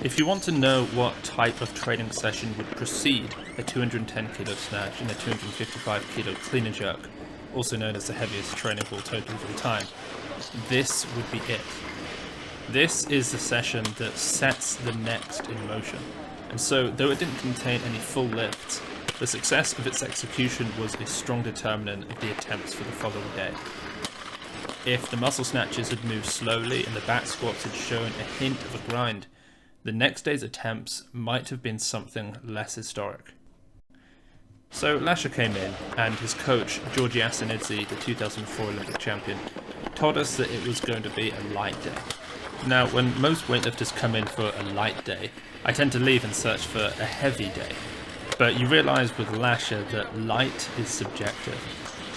If you want to know what type of training session would precede a 210 kilo snatch and a 255 kilo clean and jerk, also known as the heaviest trainable total of all time, this would be it. This is the session that sets the next in motion, and so though it didn't contain any full lifts, the success of its execution was a strong determinant of the attempts for the following day. If the muscle snatches had moved slowly and the back squats had shown a hint of a grind, the next day's attempts might have been something less historic. So Lasha came in, and his coach, Georgi Asanidze, the 2004 Olympic champion, told us that it was going to be a light day. Now, when most weightlifters come in for a light day, I tend to leave and search for a heavy day. But you realise with Lasha that light is subjective,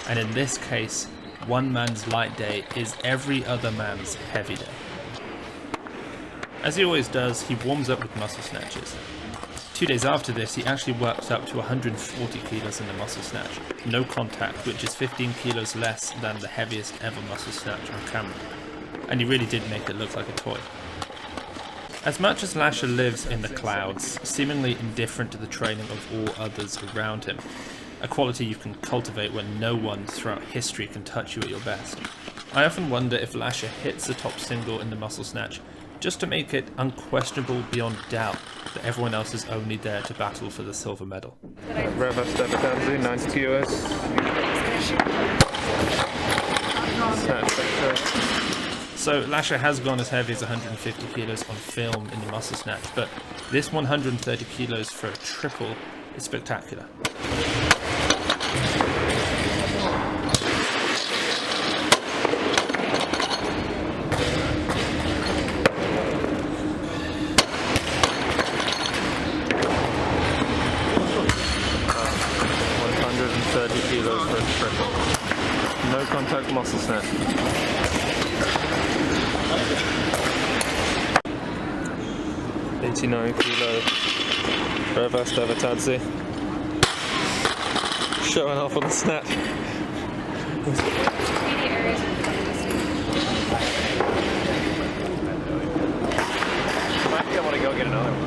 and in this case, one man's light day is every other man's heavy day. As he always does, he warms up with muscle snatches. 2 days after this, he actually worked up to 140 kilos in the muscle snatch, no contact, which is 15 kilos less than the heaviest ever muscle snatch on camera. And he really did make it look like a toy. As much as Lasha lives in the clouds, seemingly indifferent to the training of all others around him, a quality you can cultivate when no one throughout history can touch you at your best, I often wonder if Lasha hits the top single in the muscle snatch just to make it unquestionable beyond doubt that everyone else is only there to battle for the silver medal. Talakhadze, 90 kilos. So Lasha has gone as heavy as 150 kilos on film in the muscle snatch, but this 130 kilos for a triple is spectacular. Kilos for a triple. No contact muscle snatch. 89 kilo reverse Talakhadze. Showing off on the snatch. I think I want to go get another one.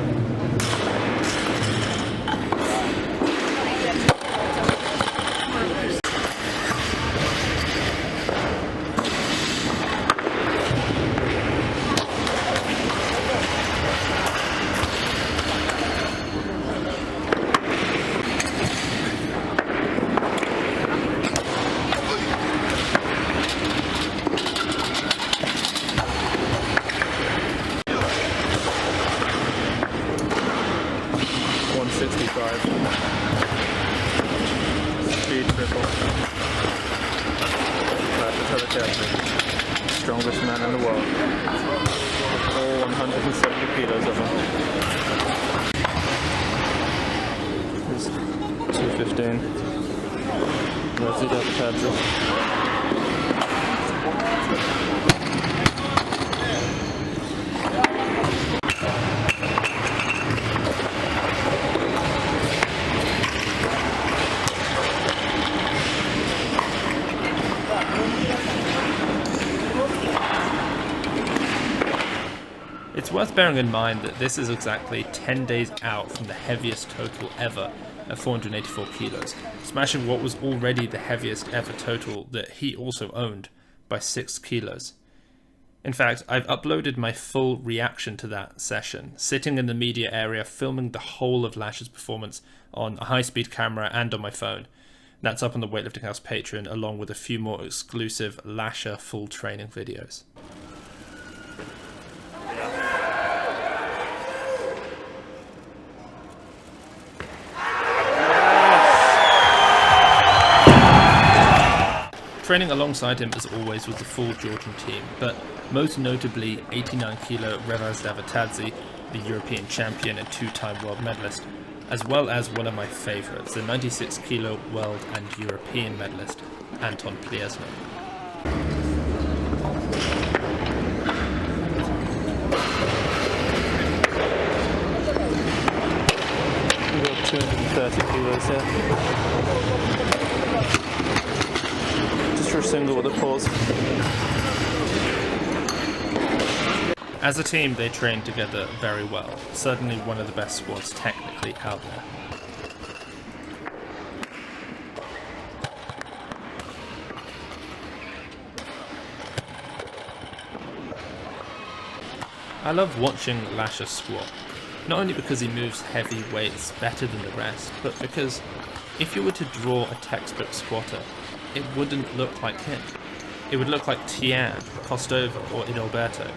Speed triple. Talakhadze, strongest man in the world. All 170 kilos of him. Here's 215. Let's see Talakhadze. It's worth bearing in mind that this is exactly 10 days out from the heaviest total ever at 484 kilos, smashing what was already the heaviest ever total that he also owned by 6 kilos. In fact, I've uploaded my full reaction to that session, sitting in the media area filming the whole of Lasha's performance on a high-speed camera and on my phone. That's up on the Weightlifting House Patreon, along with a few more exclusive Lasha full training videos. Training alongside him as always was the full Georgian team, but most notably 89 kilo Revasz Talakhadze, the European champion and two-time world medalist, as well as one of my favourites, the 96 kilo world and European medalist, Anton Plesnoi. We've got 230 kilos here. Just for a single with a pause. As a team, they train together very well, certainly one of the best squads technically out there. I love watching Lasha squat, not only because he moves heavy weights better than the rest, but because if you were to draw a textbook squatter, it wouldn't look like him. It would look like Tian, Kostova, or Idalberto.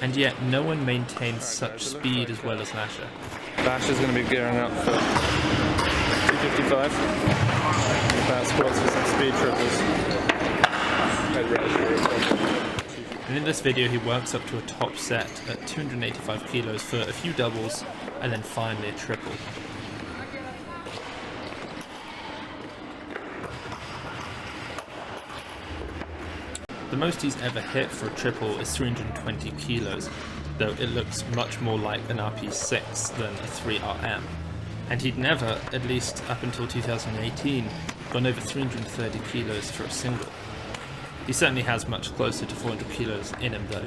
And yet no one maintains such speed as well as Lasha. Lasha's going to be gearing up for 255. Back squats for some speed triples. And in this video he works up to a top set at 285 kilos for a few doubles and then finally a triple. The most he's ever hit for a triple is 320 kilos, though it looks much more like an RP6 than a 3RM. And he'd never, at least up until 2018, gone over 330 kilos for a single. He certainly has much closer to 400 kilos in him though.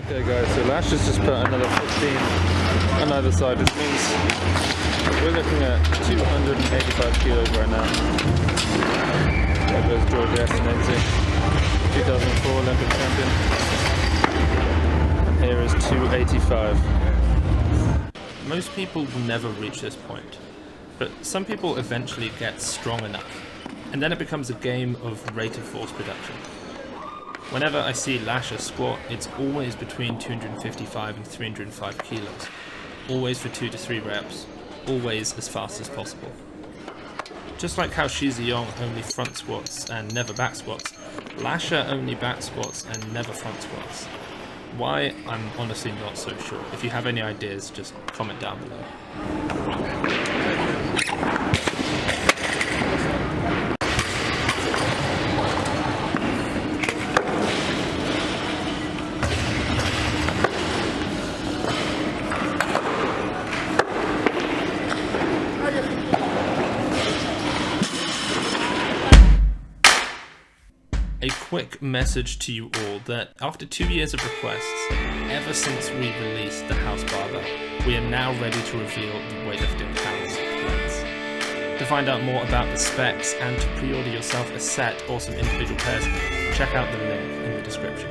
Okay guys, so Lasha's just put another 15 on either side, which means we're looking at 285 kilos right now. There goes George Estinenzi, 2004 Olympic champion. And here is 285. Most people will never reach this point, but some people eventually get strong enough, and then it becomes a game of rate of force production. Whenever I see Lasha squat, it's always between 255 and 305 kilos, always for 2 to 3 reps, always as fast as possible. Just like how Shiziyong only front squats and never back squats, Lasha only back squats and never front squats. Why? I'm honestly not so sure. If you have any ideas, just comment down below. A quick message to you all that after 2 years of requests, ever since we released the House Barbell, we are now ready to reveal the Weightlifting House plates. To find out more about the specs and to pre-order yourself a set or some individual pairs, check out the link in the description.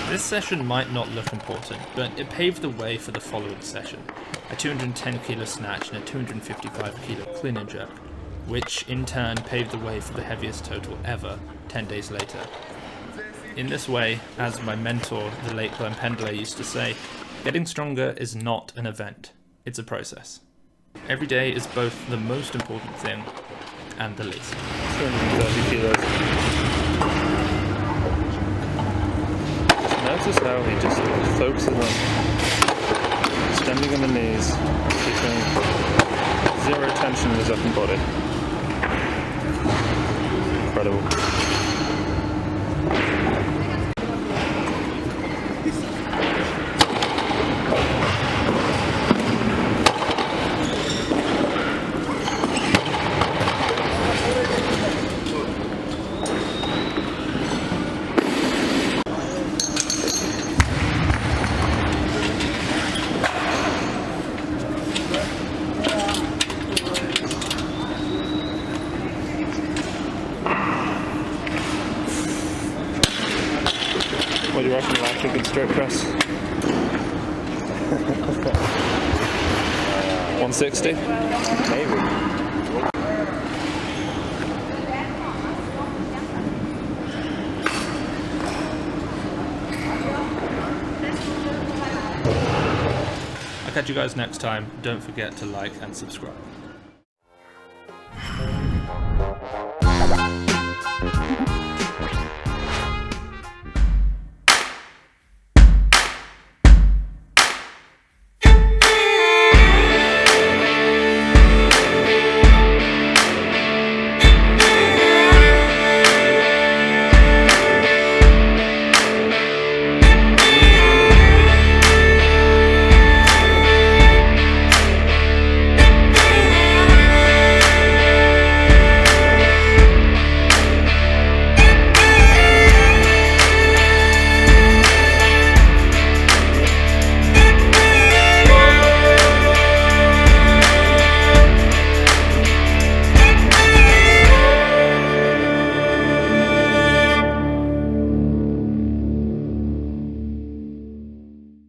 This session might not look important, but it paved the way for the following session, a 210 kilo snatch and a 255 kilo clean and jerk, which in turn paved the way for the heaviest total ever 10 days later. In this way, as my mentor, the late Glenn Pendler, used to say, getting stronger is not an event, it's a process. Every day is both the most important thing and the least. 230 kilos. Notice how he just focuses on standing on the knees, keeping zero tension in his upper body. Incredible. What do you reckon, Lasha? Good stroke press? 160? Maybe. I'll catch you guys next time. Don't forget to like and subscribe.